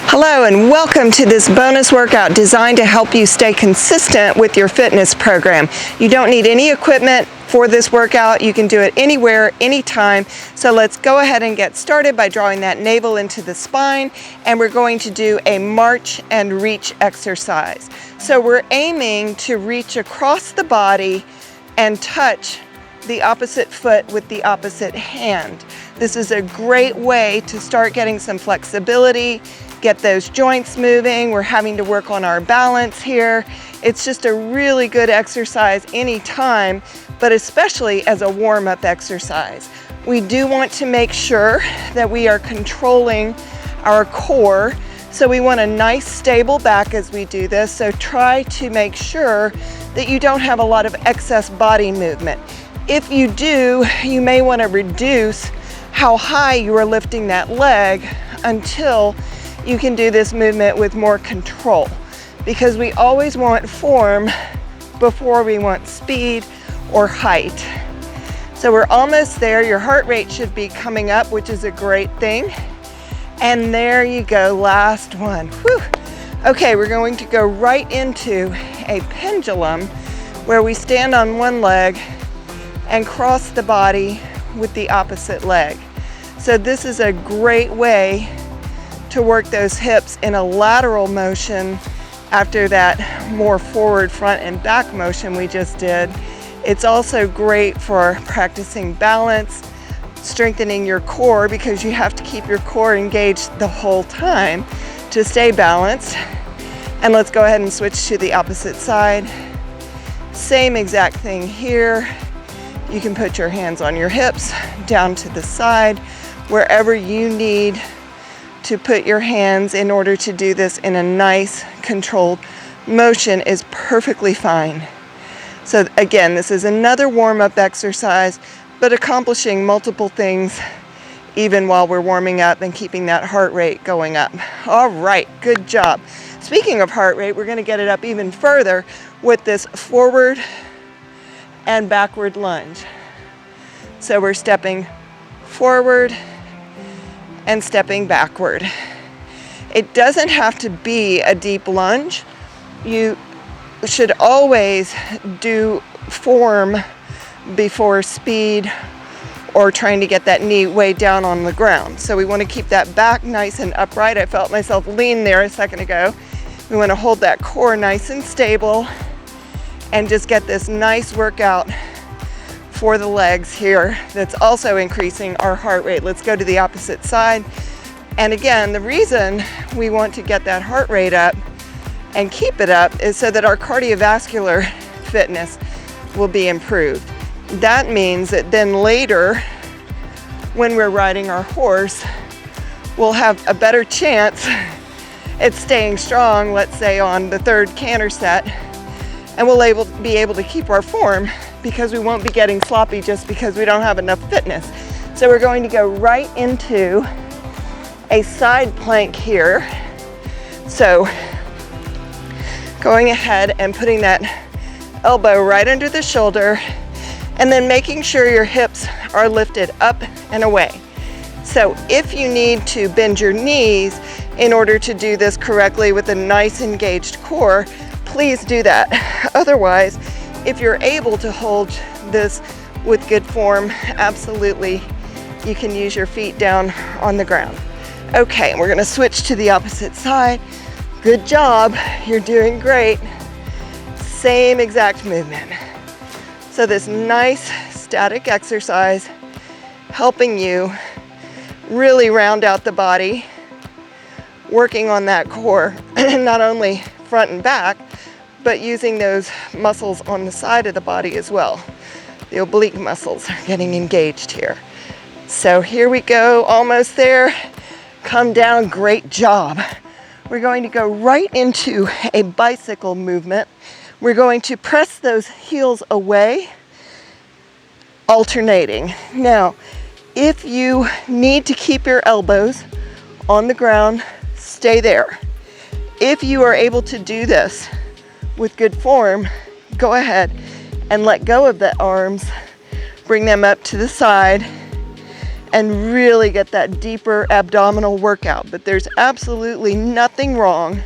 Hello and welcome to this bonus workout designed to help you stay consistent with your fitness program. You don't need any equipment for this workout. You can do it anywhere, anytime. So let's go ahead and get started by drawing that navel into the spine, and we're going to do a march and reach exercise. So we're aiming to reach across the body and touch the opposite foot with the opposite hand. This is a great way to start getting some flexibility, get those joints moving. We're having to work on our balance here. It's just a really good exercise anytime, but especially as a warm-up exercise. We do want to make sure that we are controlling our core. So we want a nice stable back as we do this. So try to make sure that you don't have a lot of excess body movement. If you do, you may want to reduce how high you are lifting that leg until you can do this movement with more control, because we always want form before we want speed or height. So we're almost there. Your heart rate should be coming up, which is a great thing. And there you go, last one. Whew. Okay, we're going to go right into a pendulum where we stand on one leg and cross the body with the opposite leg. So this is a great way to work those hips in a lateral motion after that more forward, front, and back motion we just did. It's also great for practicing balance, strengthening your core, because you have to keep your core engaged the whole time to stay balanced. And let's go ahead and switch to the opposite side. Same exact thing here. You can put your hands on your hips, down to the side, wherever you need to put your hands in order to do this in a nice controlled motion is perfectly fine. So again, this is another warm-up exercise, but accomplishing multiple things even while we're warming up and keeping that heart rate going up. All right, good job. Speaking of heart rate, we're going to get it up even further with this forward and backward lunge. So we're stepping forward and stepping backward. It doesn't have to be a deep lunge. You should always do form before speed or trying to get that knee way down on the ground. So we want to keep that back nice and upright. I felt myself lean there a second ago. We want to hold that core nice and stable and just get this nice workout for the legs here that's also increasing our heart rate. Let's go to the opposite side. And again, the reason we want to get that heart rate up and keep it up is so that our cardiovascular fitness will be improved. That means that then later, when we're riding our horse, we'll have a better chance at staying strong, let's say on the third canter set, and we'll be able to keep our form, because we won't be getting sloppy just because we don't have enough fitness. So we're going to go right into a side plank here. So going ahead and putting that elbow right under the shoulder, and then making sure your hips are lifted up and away. So if you need to bend your knees in order to do this correctly with a nice engaged core, please do that. Otherwise, if you're able to hold this with good form, absolutely, you can use your feet down on the ground. Okay, we're gonna switch to the opposite side. Good job, you're doing great. Same exact movement. So this nice static exercise helping you really round out the body, working on that core, not only front and back, but using those muscles on the side of the body as well. The oblique muscles are getting engaged here. So here we go, almost there. Come down, great job. We're going to go right into a bicycle movement. We're going to press those heels away, alternating. Now, if you need to keep your elbows on the ground, stay there. If you are able to do this with good form, go ahead and let go of the arms, bring them up to the side, and really get that deeper abdominal workout. But there's absolutely nothing wrong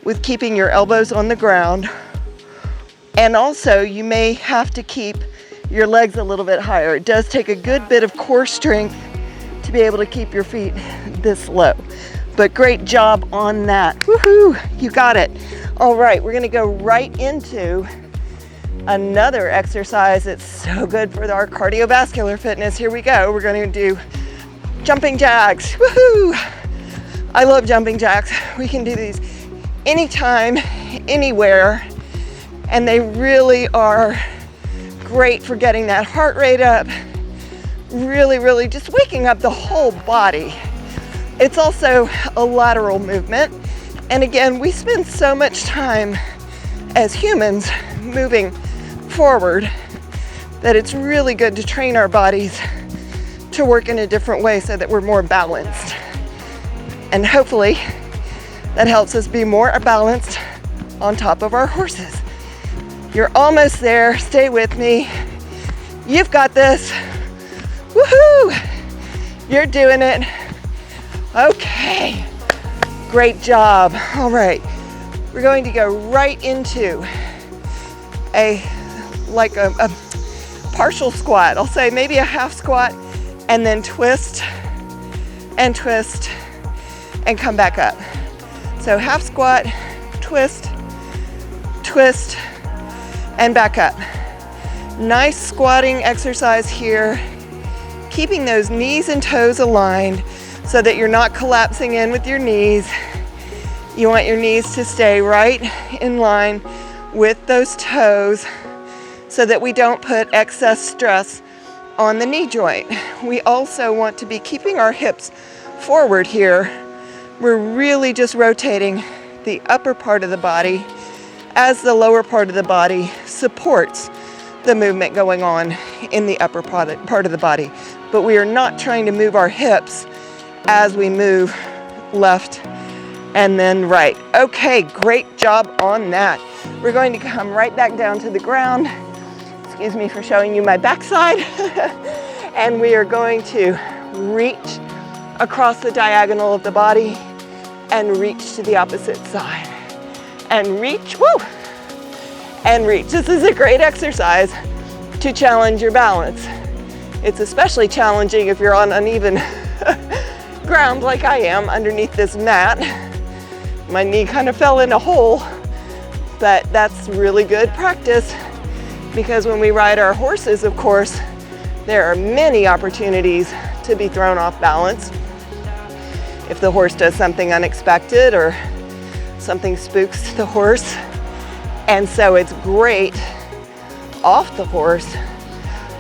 with keeping your elbows on the ground. And also, you may have to keep your legs a little bit higher. It does take a good bit of core strength to be able to keep your feet this low. But great job on that. Woohoo, you got it. All right, we're gonna go right into another exercise that's so good for our cardiovascular fitness. Here we go. We're gonna do jumping jacks. Woohoo! I love jumping jacks. We can do these anytime, anywhere, and they really are great for getting that heart rate up, really just waking up the whole body. It's also a lateral movement, and again, we spend so much time as humans moving forward that it's really good to train our bodies to work in a different way so that we're more balanced. And hopefully that helps us be more balanced on top of our horses. You're almost there. Stay with me. You've got this. Woohoo! You're doing it. Okay. Great job. All right. We're going to go right into a partial squat. I'll say maybe a half squat, and then twist and twist and come back up. So half squat, twist, twist, and back up. Nice squatting exercise here, keeping those knees and toes aligned so that you're not collapsing in with your knees. You want your knees to stay right in line with those toes so that we don't put excess stress on the knee joint. We also want to be keeping our hips forward here. We're really just rotating the upper part of the body as the lower part of the body supports the movement going on in the upper part of the body. But we are not trying to move our hips as we move left and then right. Okay, great job on that. We're going to come right back down to the ground. Excuse me for showing you my backside. And we are going to reach across the diagonal of the body and reach to the opposite side. And reach, woo! And reach. This is a great exercise to challenge your balance. It's especially challenging if you're on uneven ground like I am underneath this mat. My knee kind of fell in a hole, but that's really good practice because when we ride our horses, of course, there are many opportunities to be thrown off balance. If the horse does something unexpected or something spooks the horse. And so it's great off the horse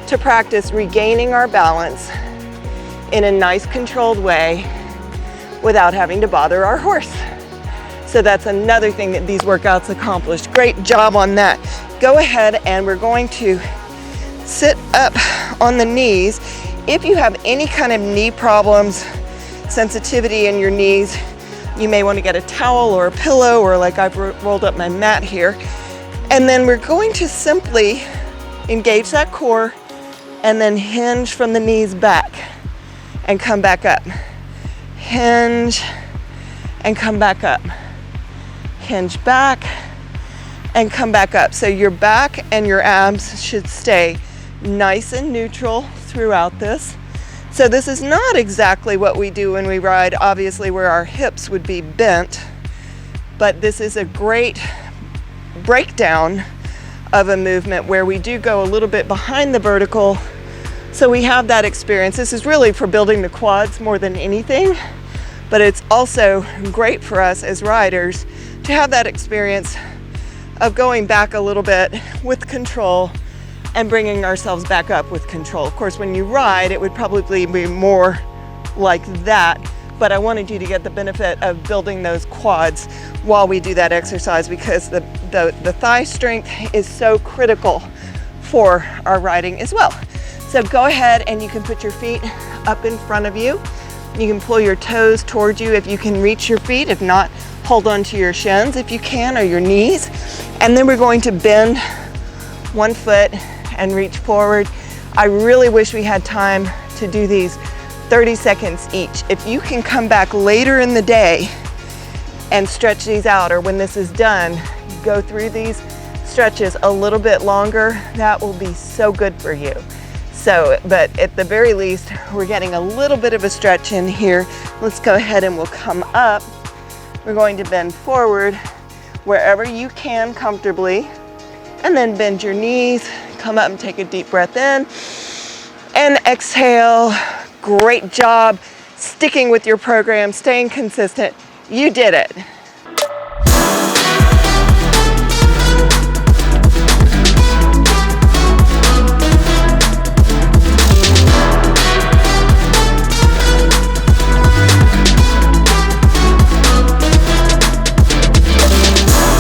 to practice regaining our balance in a nice controlled way without having to bother our horse. So that's another thing that these workouts accomplish. Great job on that. Go ahead and we're going to sit up on the knees. If you have any kind of knee problems, sensitivity in your knees, you may want to get a towel or a pillow, or like I've rolled up my mat here. And then we're going to simply engage that core and then hinge from the knees back and come back up. Hinge and come back up. Hinge back and come back up. So your back and your abs should stay nice and neutral throughout this. So this is not exactly what we do when we ride, obviously, where our hips would be bent, but this is a great breakdown of a movement where we do go a little bit behind the vertical. So we have that experience. This is really for building the quads more than anything, but it's also great for us as riders to have that experience of going back a little bit with control and bringing ourselves back up with control. Of course, when you ride, it would probably be more like that, but I wanted you to get the benefit of building those quads while we do that exercise, because the thigh strength is so critical for our riding as well. So go ahead and you can put your feet up in front of you. You can pull your toes towards you if you can reach your feet. If not, hold on to your shins if you can, or your knees. And then we're going to bend one foot and reach forward. I really wish we had time to do these 30 seconds each. If you can come back later in the day and stretch these out, or when this is done, go through these stretches a little bit longer, that will be so good for you. So, but at the very least, we're getting a little bit of a stretch in here. Let's go ahead and we'll come up. We're going to bend forward wherever you can comfortably, and then bend your knees, come up and take a deep breath in, and exhale. Great job sticking with your program, staying consistent. You did it.